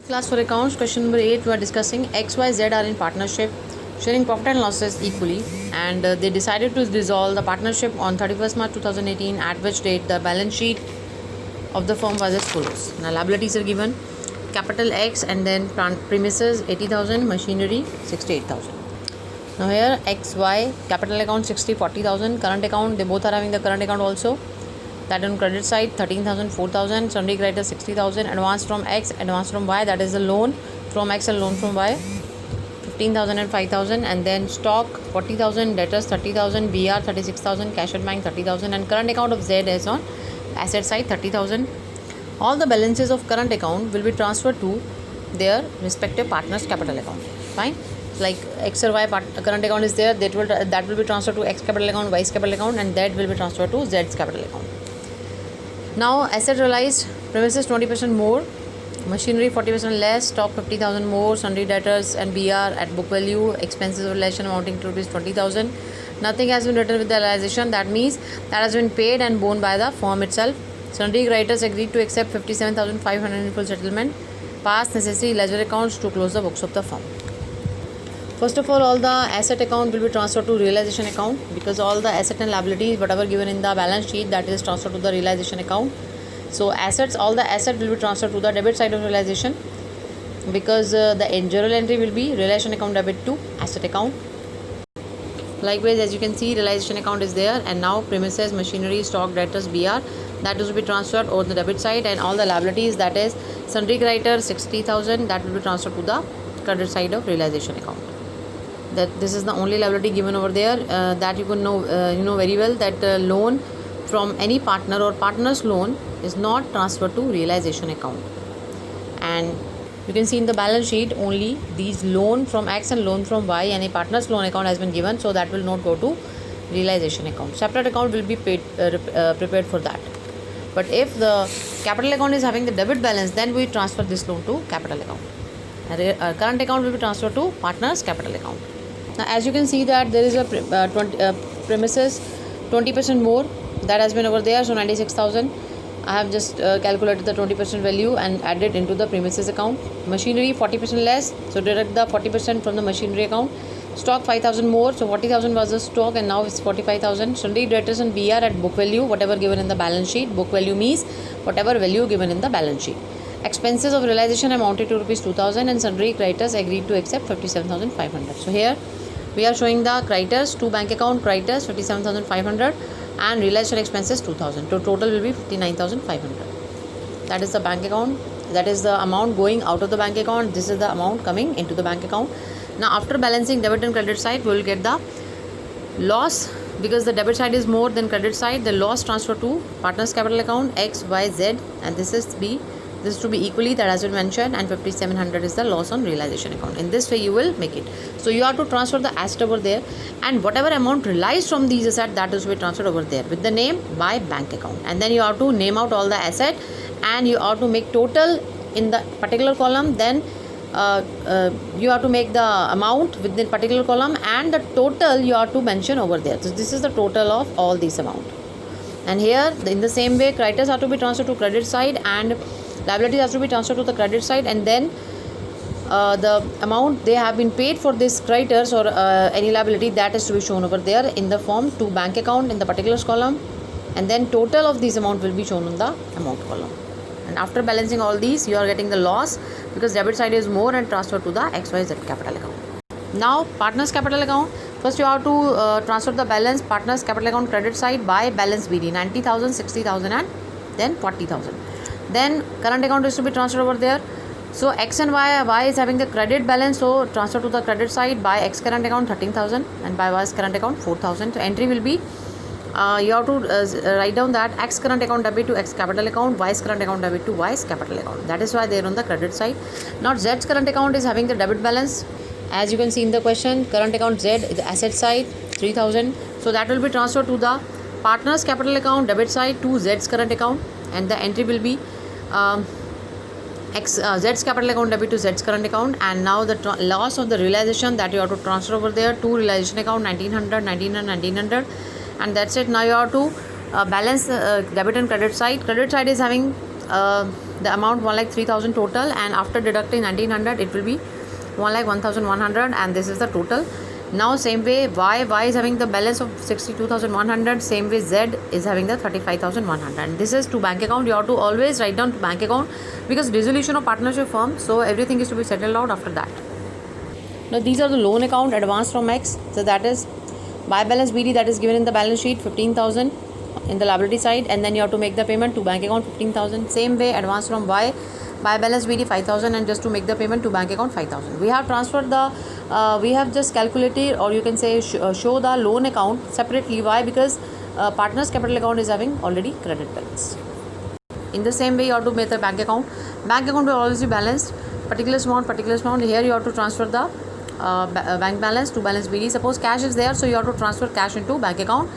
Class for accounts, question number 8, we are discussing X, Y, Z are in partnership, sharing profit and losses equally, and they decided to dissolve the partnership on 31st March 2018, at which date the balance sheet of the firm was as follows. Now, liabilities are given: capital X, and then premises 80,000, machinery 68,000. Now, here X, Y, capital account 40,000, current account, they both are having the current account also. That on credit side 13,000, 4,000, sundry creditors 60,000, advance from X, advance from Y, that is the loan from X and loan from Y 15,000 and 5,000, and then stock 40,000, debtors 30,000, BR 36,000, cash at bank 30,000, and current account of Z is on asset side 30,000. All the balances of current account will be transferred to their respective partners' capital account. Fine. Like X or Y current account is there, that will be transferred to X capital account, Y's capital account, and that will be transferred to Z's capital account. Now, asset realized: premises 20% more, machinery 40% less, stock 50,000 more, sundry debtors and BR at book value, expenses of realization amounting to rupees 20,000. Nothing has been written with the realization, that means that has been paid and borne by the firm itself. Sundry creditors agreed to accept 57,500 in full settlement. Past necessary ledger accounts to close the books of the firm. First of all the asset account will be transferred to realization account, because all the asset and liabilities whatever given in the balance sheet, that is transferred to the realization account. So assets, all the asset will be transferred to the debit side of realization, because the journal entry will be realization account debit to asset account. Likewise, as you can see, realization account is there, and now premises, machinery, stock, debtors, BR, that will be transferred over the debit side, and all the liabilities, that is sundry creditors 60,000, that will be transferred to the credit side of realization account. That this is the only liability given over there, that you can know very well, that loan from any partner or partner's loan is not transferred to realization account. And you can see in the balance sheet only these loan from X and loan from Y, and a partner's loan account has been given, so that will not go to realization account. Separate account will be prepared for that. But if the capital account is having the debit balance, then we transfer this loan to capital account. Current account will be transferred to partner's capital account. Now, as you can see that there is a premises 20% more, that has been over there, so 96,000. I have just calculated the 20% value and added into the premises account. Machinery 40% less, so deduct the 40% from the machinery account. Stock 5,000 more, so 40,000 was the stock and now it's 45,000. Sundry debtors and BR at book value, whatever given in the balance sheet. Book value means whatever value given in the balance sheet. Expenses of realization amounted to rupees 2,000, and sundry creditors agreed to accept 57,500. So here we are showing the creditors, two bank account creditors 57,500 and realization expenses 2,000. So total will be 59,500. That is the bank account. That is the amount going out of the bank account. This is the amount coming into the bank account. Now, after balancing debit and credit side, we will get the loss, because the debit side is more than credit side. The loss transfer to partners capital account X, Y, Z, and this is to be equally, that has been mentioned, and 5,700 is the loss on realization account. In this way you will make it. So you have to transfer the asset over there, and whatever amount realized from these assets, that is to be transferred over there with the name by bank account. And then you have to name out all the asset, and you have to make total in the particular column. Then you have to make the amount within particular column, and the total you have to mention over there. So this is the total of all these amount. And here in the same way, creditors have to be transferred to credit side, and liabilities has to be transferred to the credit side, and then the amount they have been paid for this creditors or any liability, that is to be shown over there in the form to bank account in the particulars column, and then total of these amount will be shown in the amount column. And after balancing all these, you are getting the loss, because debit side is more and transfer to the XYZ capital account. Now, partners capital account, first you have to transfer the balance partners capital account credit side by balance BD 90,000, 60,000 and then 40,000. Then current account is to be transferred over there. So X and Y is having the credit balance, so transfer to the credit side by X current account 13,000 and by Y's current account 4,000. So entry will be you have to write down that X current account debit to X capital account, Y's current account debit to Y's capital account. That is why they are on the credit side. Now Z's current account is having the debit balance. As you can see in the question, current account Z is the asset side 3,000. So that will be transferred to the partner's capital account debit side to Z's current account, and the entry will be Z's capital account debit to Z's current account. And now the loss of the realization, that you have to transfer over there to realization account 1900, and that's it. Now you have to balance debit and credit side. Credit side is having the amount 1,03,000 total, and after deducting 1,900 it will be 1,01,100, and this is the total. Now same way y is having the balance of 62,100, same way z is having the 35,100, and this is to bank account. You have to always write down to bank account because dissolution of partnership firm, so everything is to be settled out after that. Now these are the loan account advance from X, so that is by balance BD, that is given in the balance sheet 15,000 in the liability side, and then you have to make the payment to bank account 15,000. Same way advance from Y by balance BD 5,000, and just to make the payment to bank account 5,000. We have transferred the we have just calculated, or you can say show the loan account separately. Why? Because partners capital account is having already credit balance. In the same way you have to make the bank account. Bank account will always be balanced, particular amount. Here you have to transfer the bank balance to balance BD. Suppose cash is there, so you have to transfer cash into bank account,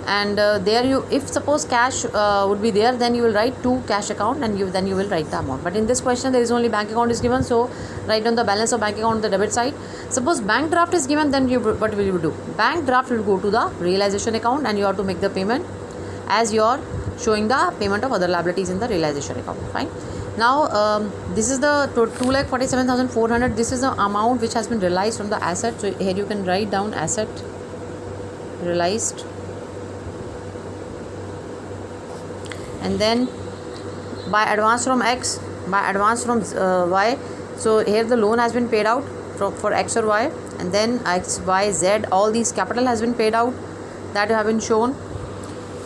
and there you, if suppose cash would be there, then you will write to cash account, and then you will write the amount. But in this question there is only bank account is given, so write down the balance of bank account on the debit side. Suppose bank draft is given, then what will you do? Bank draft will go to the realization account, and you have to make the payment as you are showing the payment of other liabilities in the realization account. Fine. Now this is the 2,47,400. This is the amount which has been realized from the asset. So here you can write down asset realized, and then by advance from X, by advance from Y. So here the loan has been paid out for X or Y, and then X, Y, Z, all these capital has been paid out, that have been shown.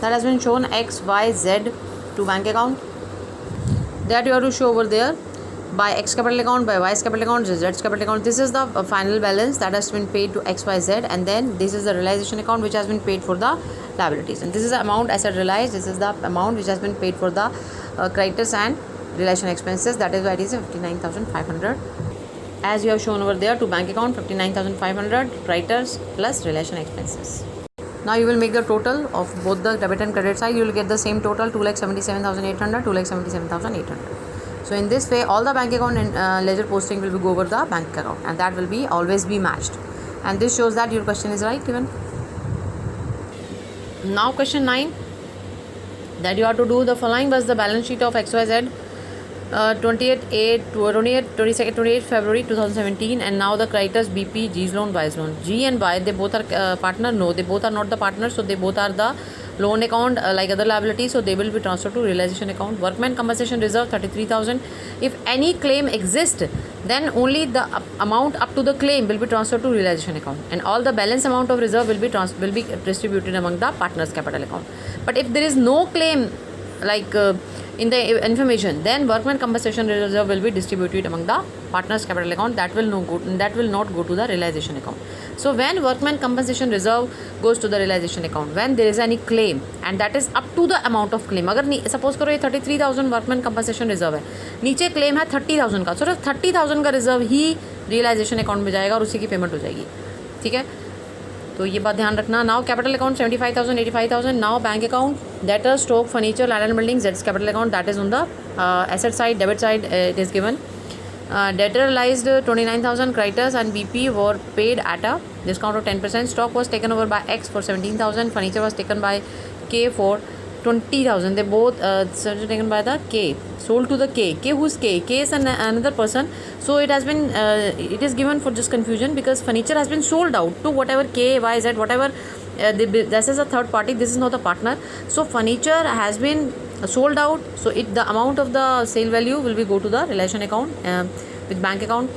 That has been shown X, Y, Z to bank account. That you have to show over there by X capital account, by Y's capital account, Z's capital account. This is the final balance that has been paid to X, Y, Z, and then this is the realization account which has been paid for the liabilities, and this is the amount asset realized. This is the amount which has been paid for the creditors and relation expenses. That is why it is 59,500, as you have shown over there, to bank account 59,500 creditors plus relation expenses. Now you will make the total of both the debit and credit side. You will get the same total, 2,77,800, 2,77,800. So in this way all the bank account and ledger posting will go over the bank account, and that will be always be matched, and this shows that your question is right given. Now question 9, that you have to do the following was the balance sheet of XYZ 28 February 2017, and now the creditors BP, G's loan, Y's loan. G and Y, they both are partner? No, they both are not the partner, so they both are the loan account like other liabilities, so they will be transferred to realization account. Workman compensation reserve 33,000. If any claim exists, then only the amount up to the claim will be transferred to realization account, and all the balance amount of reserve will be distributed among the partners capital account. But if there is no claim like in the information, then workman compensation reserve will be distributed among the partners capital account. That will not go to the realization account. So when workman compensation reserve goes to the realization account, when there is any claim, and that is up to the amount of claim. अगर suppose करो ये 33,000 workman compensation reserve है, नीचे claim है 30,000 का, सिर्फ 30,000 का reserve ही realisation account में जाएगा और उसी की पेमेंट हो जाएगी. ठीक है, तो ये बात ध्यान रखना. Now capital account 75,000, 85,000. Now bank account debtor stock furniture land and building, that's capital account, that is on the asset side, debit side it is given. Debtor realized 29,000, creditors and BP were paid at a discount of 10%. Stock was taken over by X for 17,000. Furniture was taken by K for 20,000. They both taken by the K, sold to the K. Who's K? K is another person. So it has been it is given for just confusion, because furniture has been sold out to whatever K, Y, Z, whatever. This is a third party. This is not a partner. So furniture has been sold out. So the amount of the sale value will be go to the relation account with bank account.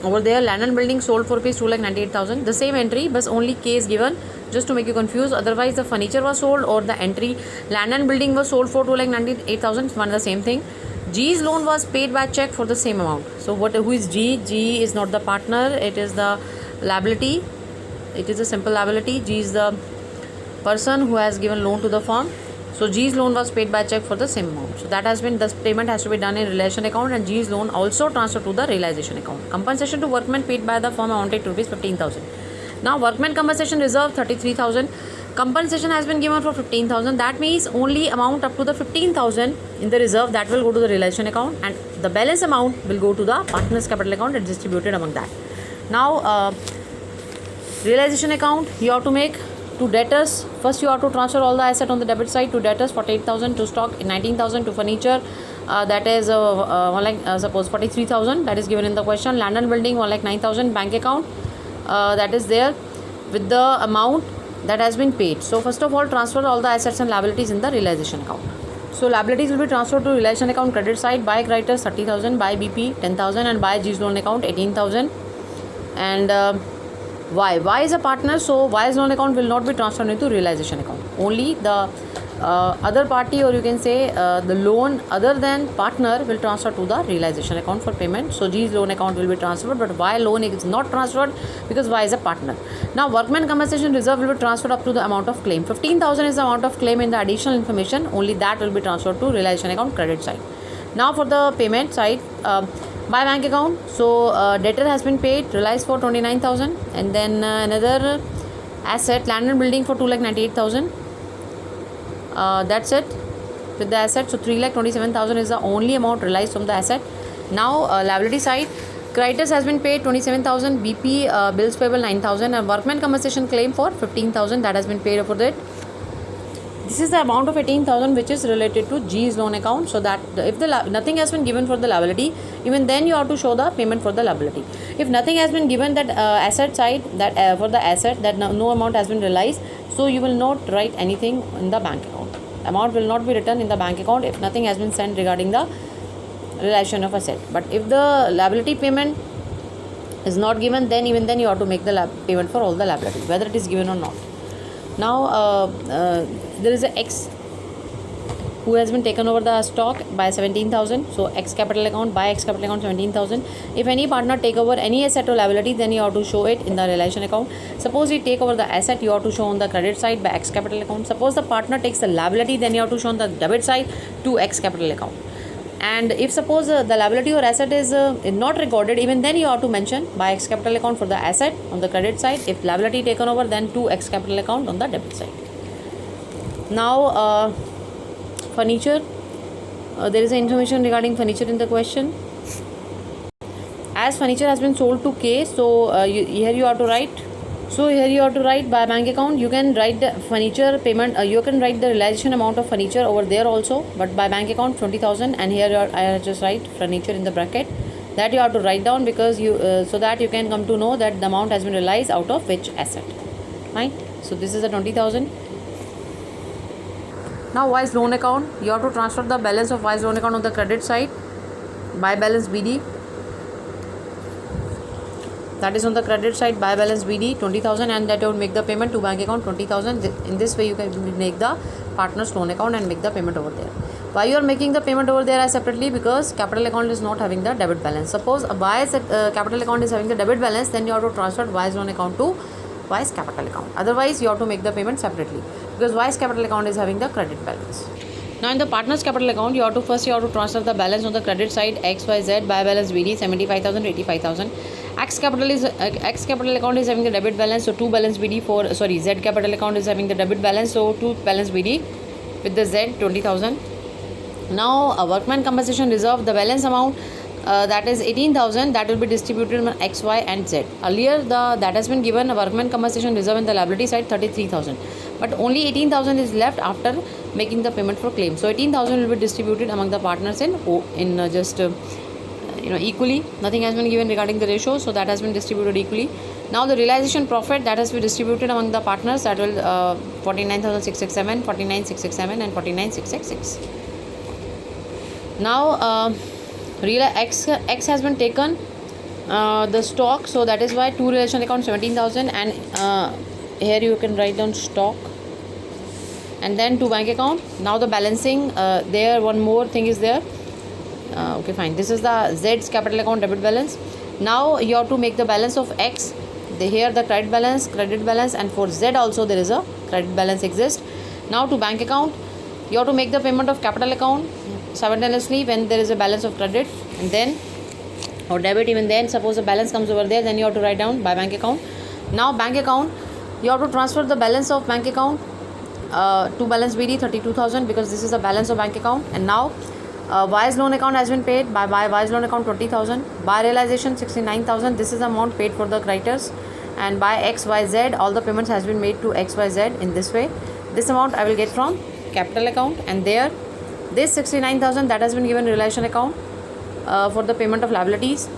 Over there, land and building sold for rupees 2,98,000. The same entry, but only K is given just to make you confused. Otherwise, the furniture was sold, or the entry land and building was sold for 2,98,000. One the same thing. G's loan was paid by check for the same amount. So who is G? G is not the partner. It is the liability. It is a simple liability. G is the person who has given loan to the firm. So G's loan was paid by check for the same amount. So that has been, the payment has to be done in relation account, and G's loan also transferred to the realization account. Compensation to workmen paid by the firm amounted to rupees 15,000. Now workmen compensation reserve 33,000. Compensation has been given for 15,000. That means only amount up to the 15,000 in the reserve, that will go to the realization account, and the balance amount will go to the partners capital account and distributed among that. Now realization account, you have to make To debtors, first you have to transfer all the asset on the debit side. To debtors 48,000, to stock 19,000, to furniture that is suppose 43,000, that is given in the question. Land and building 1,09,000, bank account that is there with the amount that has been paid. So first of all, transfer all the assets and liabilities in the realization account. So liabilities will be transferred to realization account credit side by creditors 30,000, by BP 10,000, and by G's loan account 18,000. And Y is a partner, so Y's loan account will not be transferred into realization account. Only the other party, or you can say the loan other than partner, will transfer to the realization account for payment. So G's loan account will be transferred, but Y loan is not transferred because Y is a partner. Now workman compensation reserve will be transferred up to the amount of claim. 15,000 is the amount of claim in the additional information. Only that will be transferred to realization account credit side. Now for the payment side, by bank account, so debtor has been paid, realized for 29,000, and then another asset, land and building for 2,98,000. That's it with the asset. So 3,27,000 is the only amount realized from the asset. Now liability side, creditors has been paid 27,000, BP bills payable 9,000, and workman compensation claim for 15,000 that has been paid for that. This is the amount of 18,000 which is related to G's loan account. So that if nothing has been given for the liability, even then you have to show the payment for the liability. If nothing has been given, that asset side, that for the asset that no amount has been realized, so you will not write anything in the bank account. Amount will not be written in the bank account if nothing has been sent regarding the realization of asset. But if the liability payment is not given, then even then you have to make the payment for all the liability, whether it is given or not. Now there is a X who has been taken over the stock by 17,000. So X capital account, by X capital account 17,000. If any partner take over any asset or liability, then you have to show it in the realization account. Suppose you take over the asset, you have to show on the credit side by X capital account. Suppose the partner takes the liability, then you have to show on the debit side to X capital account. And if suppose the liability or asset is not recorded, even then you have to mention by X capital account for the asset on the credit side. If liability taken over, then to X capital account on the debit side. Now furniture, there is information regarding furniture in the question. As furniture has been sold to K, so here you have to write. So here you have to write by bank account. You can write the furniture payment. You can write the realization amount of furniture over there also. But by bank account 20,000, and here I just write furniture in the bracket. That you have to write down because you so that you can come to know that the amount has been realized out of which asset. Right. So this is the 20,000. Now Y's loan account. You have to transfer the balance of Y's loan account on the credit side by balance BD. That is on the credit side by balance BD 20,000, and that would make the payment to bank account 20,000. In this way you can make the partner's loan account and make the payment over there. Why you are making the payment over there as separately? Because capital account is not having the debit balance. Suppose a Y's capital account is having the debit balance, then you have to transfer Y's loan account to Y's capital account. Otherwise you have to make the payment separately because Y's capital account is having the credit balance. Now in the partner's capital account, you have to transfer the balance on the credit side XYZ by balance BD 75,000 to 85,000. X capital account is having the debit balance, so to balance BD for Z capital account is having the debit balance, so to balance BD with the Z 20,000. Now a workman compensation reserve, the balance amount that is 18,000, that will be distributed on X, Y and Z. Earlier that has been given a workman compensation reserve in the liability side 33,000, but only 18,000 is left after making the payment for claim. So 18,000 will be distributed among the partners in equally. Nothing has been given regarding the ratio, so that has been distributed equally. Now the realization profit that has been distributed among the partners, that will 49,667, 49,667 and 49,666. Now X has been taken the stock, so that is why to relation account 17,000, and here you can write down stock, and then to bank account. Now the balancing, there one more thing is there. Okay, fine. This is the Z's capital account debit balance. Now you have to make the balance of X. Here the credit balance, and for Z also there is a credit balance exists. Now to bank account, you have to make the payment of capital account simultaneously when there is a balance of credit, and then or debit. Even then, suppose the balance comes over there, then you have to write down by bank account. Now bank account, you have to transfer the balance of bank account to balance BD 32,000 because this is the balance of bank account. And now Y's loan account has been paid by Y's loan account 20,000, by realization 69,000. This is the amount paid for the creditors. and by XYZ, all the payments has been made to XYZ in this way. This amount I will get from capital account, and there this 69,000 that has been given realization account for the payment of liabilities,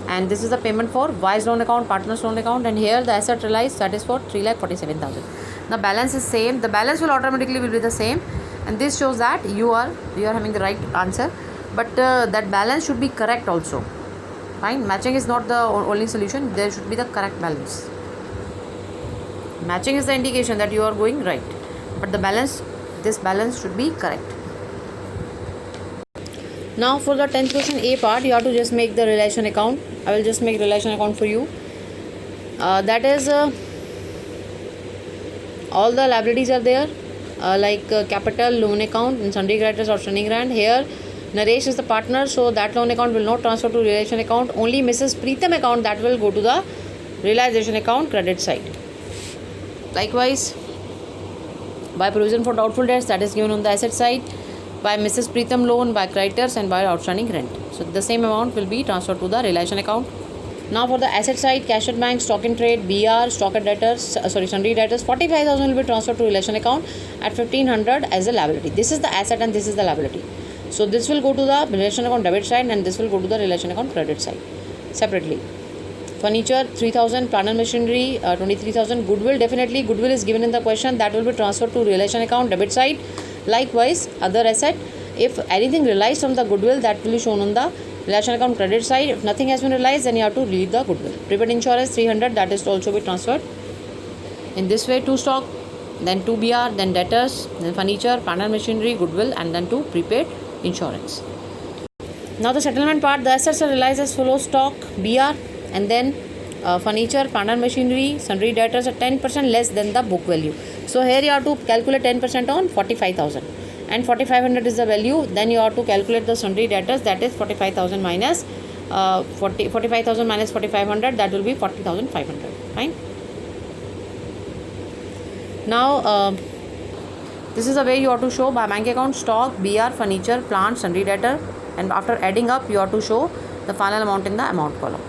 and this is the payment for Y's loan account, partner's loan account, and here the asset realized, that is for 3,47,000. The balance is same, the balance will automatically be the same, and this shows that you are having the right answer, but that balance should be correct also. Fine, matching is not the only solution, there should be the correct balance. Matching is the indication that you are going right, but the balance, this balance should be correct. Now for the 10th question A part, you have to just make the relation account. I will just make relation account for you. That is all the liabilities are there, like capital, loan account, and sundry creditors, outstanding rent. Here Naresh is the partner, so that loan account will not transfer to relation account. Only Mrs. Preetham account that will go to the realization account, credit side. Likewise, by provision for doubtful debts, that is given on the asset side. By Mrs. Preetham loan, by creditors, and by outstanding rent. So the same amount will be transferred to the relation account. Now for the asset side, cash at bank, stock in trade, BR, stock at debtors, sundry debtors, 45,000 will be transferred to relation account at 1,500 as a liability. This is the asset and this is the liability. So this will go to the relation account debit side, and this will go to the relation account credit side separately. Furniture 3,000, plant and machinery 23,000, goodwill, definitely goodwill is given in the question, that will be transferred to relation account debit side. Likewise, other asset, if anything realized from the goodwill, that will be shown on the relation account credit side. If nothing has been realized, then you have to relieve the goodwill. Prepaid insurance 300, that is to also be transferred in this way to stock, then to BR, then debtors, then furniture, plant and machinery, goodwill, and then to prepaid insurance. Now the settlement part, the assets are realized as follows: stock, BR, and then furniture, plant and machinery, sundry debtors at 10% less than the book value. So here you have to calculate 10% on 45,000, and 4,500 is the value. Then you have to calculate the sundry debtors, that is 45,000 minus 45,000 minus 4,500, that will be 40,500. Fine. Now this is the way you have to show by bank account: stock, BR, furniture, plant, sundry debtor, and after adding up you have to show the final amount in the amount column.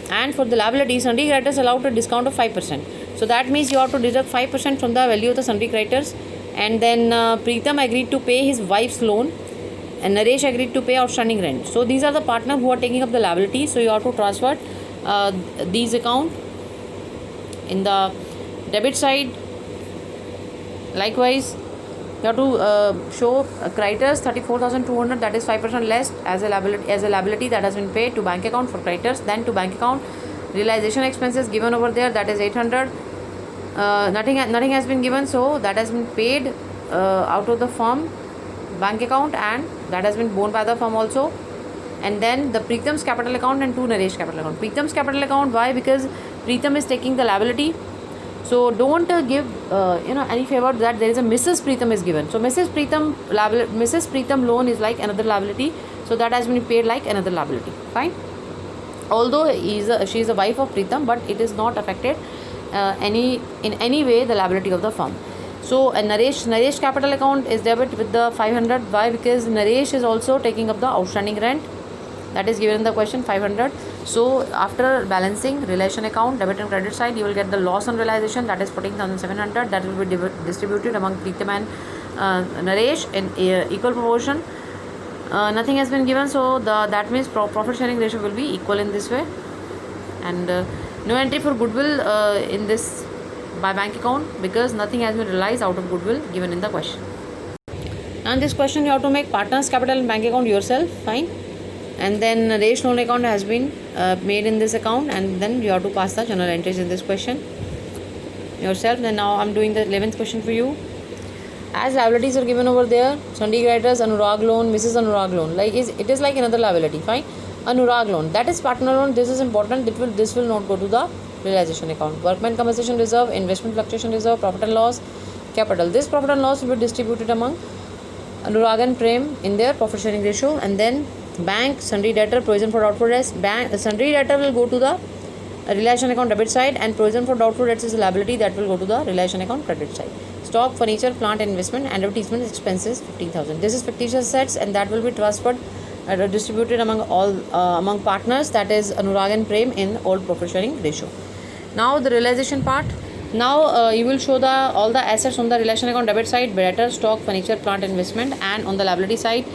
And for the liabilities, sundry creditors allowed a discount of 5%. So that means you have to deduct 5% from the value of the sundry creditors. And then Preetham agreed to pay his wife's loan, and Naresh agreed to pay outstanding rent. So these are the partners who are taking up the liability. So you have to transfer these account in the debit side. Likewise, you have to show creditors 34,200, that is 5% less as a liability that has been paid to bank account for creditors. Then to bank account realization expenses given over there, that is 800. Nothing has been given, so that has been paid out of the firm bank account, and that has been borne by the firm also. And then the Preetham's capital account and to Naresh capital account. Preetham's capital account, why? Because Preetham is taking the liability. So don't give any favor that there is a Mrs. Preetham is given. So Mrs. Preetham loan is like another liability, so that has been paid like another liability. Fine. Although she is a wife of Preetham, but it is not affected in any way the liability of the firm. So Naresh capital account is debit with the 500. Why? Because Naresh is also taking up the outstanding rent, that is given in the question, 500. So after balancing relation account debit and credit side, you will get the loss on realization, that is 14,700. That will be distributed among Preetham and Naresh in equal proportion. Nothing has been given, so that means profit sharing ratio will be equal in this way. And no entry for goodwill in this by bank account, because nothing has been realized out of goodwill given in the question. Now in this question you have to make partners capital and bank account yourself. Fine. And then Naresh loan account has been made in this account, and then you have to pass the journal entries in this question yourself. Then now I am doing the 11th question for you. As liabilities are given over there, sundry creditors, Anurag loan, Mrs. Anurag loan, like it is like another liability. Fine. Anurag loan, that is partner loan. This is important. This will not go to the realization account. Workman compensation reserve, investment fluctuation reserve, profit and loss, capital. This profit and loss will be distributed among Anurag and Prem in their profit sharing ratio. And then bank, sundry debtor, provision for doubtful debts. Bank, sundry debtor will go to the relation account debit side, and provision for doubtful debts is a liability that will go to the relation account credit side. Stock, furniture, plant, investment, and advertisement expenses 15,000. This is fictitious assets, and that will be transferred distributed among all among partners, that is Anurag and Prem, in old profit sharing ratio. Now the realization part. Now you will show all the assets on the realization account debit side: debtors, stock, furniture, plant, investment, and on the liability side,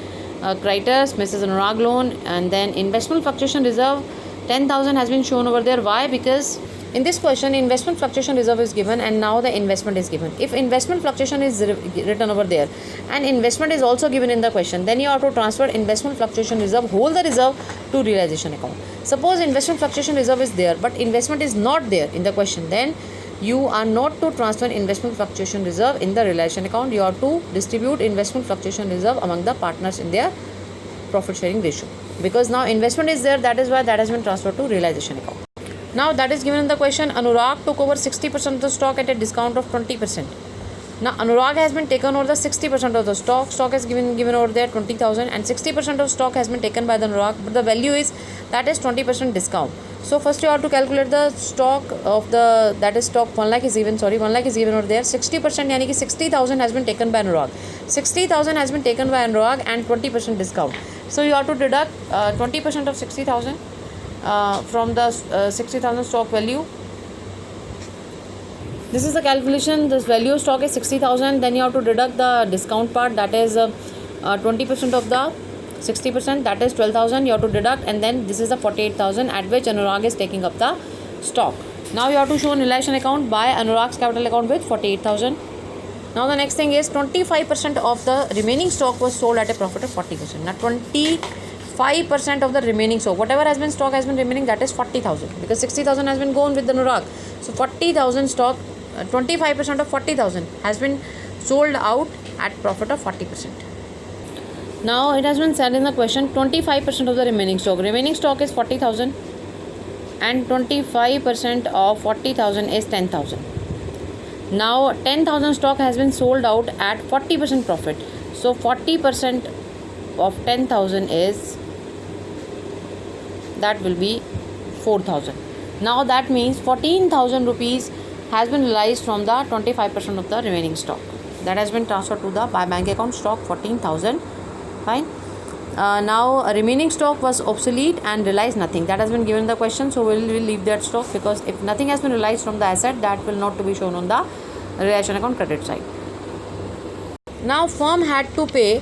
creditors, Mrs. Anurag loan, and then investment fluctuation reserve 10,000 has been shown over there. Why? Because in this question investment fluctuation reserve is given and now the investment is given. If investment fluctuation is written over there and investment is also given in the question, then you have to transfer investment fluctuation reserve, hold the reserve to realization account. Suppose investment fluctuation reserve is there but investment is not there in the question, then you are not to transfer investment fluctuation reserve in the realization account. You have to distribute investment fluctuation reserve among the partners in their profit sharing ratio, because now investment is there, that is why that has been transferred to realization account. Now that is given in the question. Anurag took over 60% of the stock at a discount of 20%. Now Anurag has been taken over the 60% of the stock. Stock is given over there 20,000 and 60% of stock has been taken by the Anurag, but the value is that is 20% discount. So first you have to calculate the stock of the, that is stock 1 lakh is given, 1 lakh is given over there. 60% yani ki 60,000 has been taken by Anurag. 60,000 has been taken by Anurag and 20% discount. So you have to deduct 20% of 60,000 from the 60,000 stock value. This is the calculation. This value of stock is 60,000. Then you have to deduct the discount part, that is 20% of the 60%, that is 12,000 you have to deduct, and then this is the 48,000 at which Anurag is taking up the stock. Now you have to show an realization account by Anurag's capital account with 48,000. Now the next thing is 25% of the remaining stock was sold at a profit of 40%. Now 25% of the remaining stock, whatever has been stock has been remaining, that is 40,000, because 60,000 has been gone with the Anurag. So 40,000 stock, 25% of 40,000 has been sold out at profit of 40%. Now it has been said in the question 25% of the remaining stock. Remaining stock is 40,000 and 25% of 40,000 is 10,000. Now 10,000 stock has been sold out at 40% profit. So 40% of 10,000 is, that will be 4,000. Now that means 14,000 rupees has been realized from the 25% of the remaining stock. That has been transferred to the by bank account stock 14,000. Fine. Now remaining stock was obsolete and realized nothing. That has been given in the question, so we'll leave that stock, because if nothing has been realized from the asset, that will not to be shown on the realization account credit side. Now firm had to pay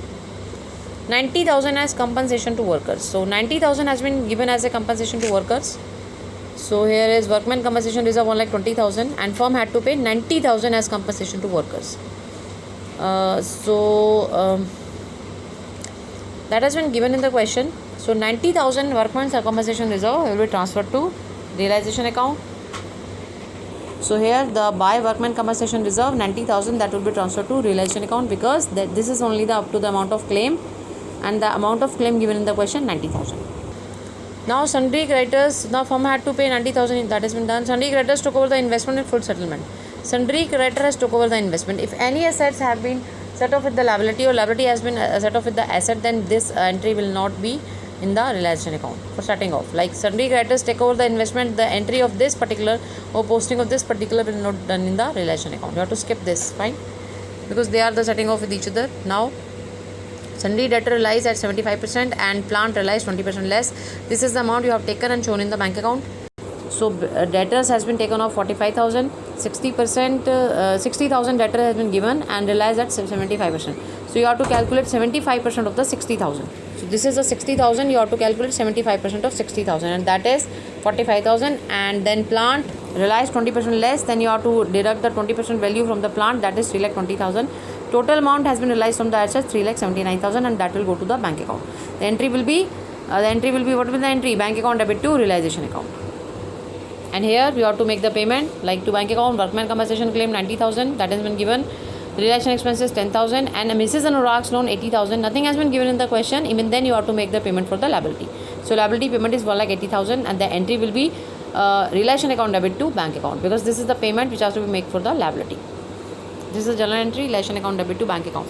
90,000 as compensation to workers. So 90,000 has been given as a compensation to workers. So here is workman compensation reserve 1,20,000 and firm had to pay 90,000 as compensation to workers. That has been given in the question. So 90,000 workman's compensation reserve will be transferred to realization account. So here the by workman compensation reserve 90,000, that will be transferred to realization account, because this is only the up to the amount of claim, and the amount of claim given in the question 90,000. Now sundry creditors, now firm had to pay 90,000, that has been done. Sundry creditors took over the investment in full settlement. Sundry creditor has took over the investment. If any assets have been set off with the liability or liability has been set off with the asset, then this entry will not be in the realization account for starting off. Like sundry creditors take over the investment, the entry of this particular or posting of this particular will not done in the realization account. You have to skip this, fine, because they are the setting off with each other. Now sundry debtor realized at 75% and plant realized 20% less. This is the amount you have taken and shown in the bank account. So debtors has been taken off 45,000, 60%, 60,000 debtor has been given and realized at 75%. So you have to calculate 75% of the 60,000. So this is the 60,000, you have to calculate 75% of 60,000, and that is 45,000. And then plant realized 20% less, then you have to deduct the 20% value from the plant, that is 3,20,000. Total amount has been realized from the assets 3,79,000, and that will go to the bank account. The entry will be what will the entry? Bank account debit to realization account. And here we have to make the payment, like to bank account, workman compensation claim 90,000, that has been given. Realization expenses 10,000 and Mrs. Anurag's loan 80,000. Nothing has been given in the question. Even then you have to make the payment for the liability. So liability payment is 1,80,000 and the entry will be realization account debit to bank account, because this is the payment which has to be made for the liability. This is journal entry, realization account debit to bank account.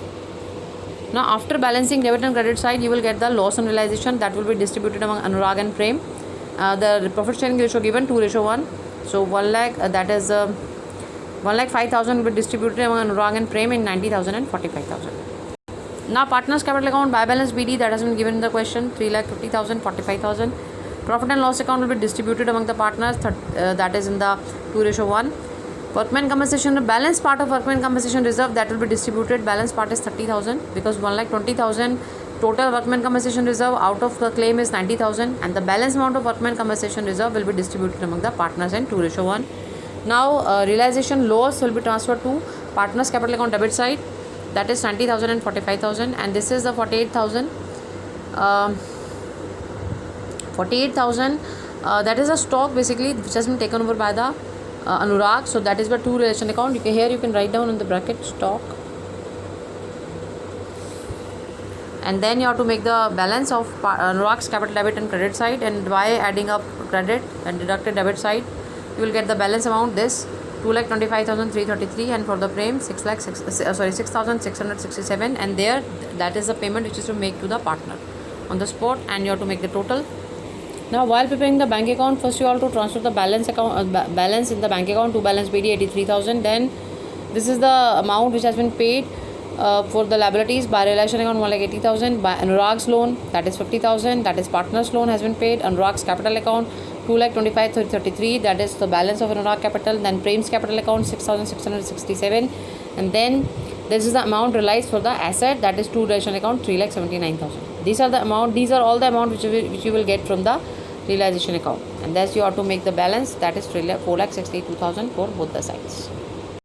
Now after balancing debit and credit side, you will get the loss on realization, that will be distributed among Anurag and Prem. The profit sharing ratio given 2:1. So 1 lakh, that is 1,05,000 will be distributed among Anurag and Prem in 90,000 and 45,000. Now partners capital account by balance BD, that has been given in the question 3,50,000, 45,000. Profit and loss account will be distributed among the partners, that is in the 2:1. Workman compensation, the balance part of workman compensation reserve that will be distributed, balance part is 30,000 because 1,20,000 total workman compensation reserve, out of the claim is 90,000, and the balance amount of workman compensation reserve will be distributed among the partners in 2:1. Now realization loss will be transferred to partners capital account debit side, that is 20,000 and 45,000, and this is the 48,000. 48,000 that is a stock basically which has been taken over by the Anurag. So that is the two relation account. Here you can write down in the bracket stock, and then you have to make the balance of Anurag's capital debit and credit side, and by adding up credit and deducted debit side you will get the balance amount, this 2,25,333, and for the frame 6,667, and there that is the payment which is to make to the partner on the spot, and you have to make the total. Now while preparing the bank account, first you have to transfer the balance account balance in the bank account to balance PD 83,000. Then this is the amount which has been paid for the liabilities by relation account 1,80,000, by Anurag's loan that is 50,000, that is partner's loan has been paid, Anurag's capital account 2,25,333, that is the balance of Anurag capital, then Prem's capital account 6,667, and then this is the amount realized for the asset, that is two relation account 3,79,000. These are all the amount which you will get from the realization account, and thus you have to make the balance, that is 4,62,000 for both the sides.